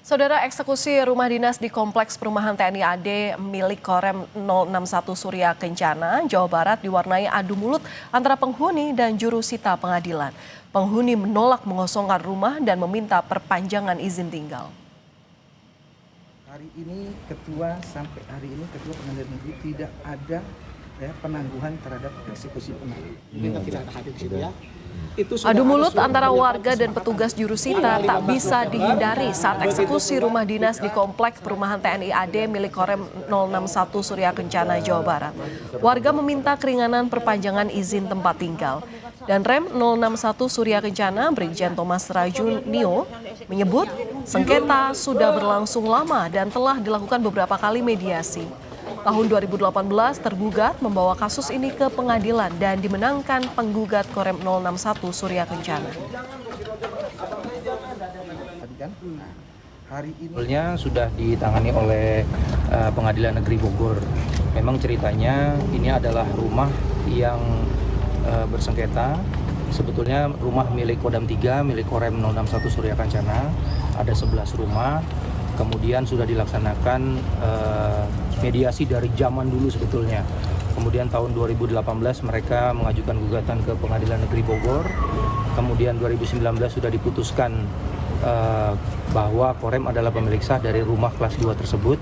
Saudara, eksekusi rumah dinas di Kompleks Perumahan TNI AD milik Korem 061 Surya Kencana, Jawa Barat diwarnai adu mulut antara penghuni dan juru sita pengadilan. Penghuni menolak mengosongkan rumah dan meminta perpanjangan izin tinggal. Hari ini sampai hari ini Ketua Pengadilan Negeri tidak ada penangguhan terhadap eksekusi pengadilan. Kita tidak ada hadir di situ ya. Adu mulut antara warga dan petugas jurusita tak bisa dihindari saat eksekusi rumah dinas di Kompleks Perumahan TNI AD milik Korem 061 Surya Kencana, Jawa Barat. Warga meminta keringanan perpanjangan izin tempat tinggal. Dan Rem 061 Surya Kencana, Brigjen Thomas Rajunio, menyebut sengketa sudah berlangsung lama dan telah dilakukan beberapa kali mediasi. Tahun 2018 tergugat membawa kasus ini ke pengadilan dan dimenangkan penggugat Korem 061 Surya Kencana. Sebetulnya sudah ditangani oleh Pengadilan Negeri Bogor. Memang ceritanya ini adalah rumah yang bersengketa. Sebetulnya rumah milik Kodam 3, milik Korem 061 Surya Kencana, ada 11 rumah. Kemudian sudah dilaksanakan mediasi dari zaman dulu sebetulnya. Kemudian tahun 2018 mereka mengajukan gugatan ke Pengadilan Negeri Bogor. Kemudian 2019 sudah diputuskan bahwa Korem adalah pemilik sah dari rumah kelas 2 tersebut.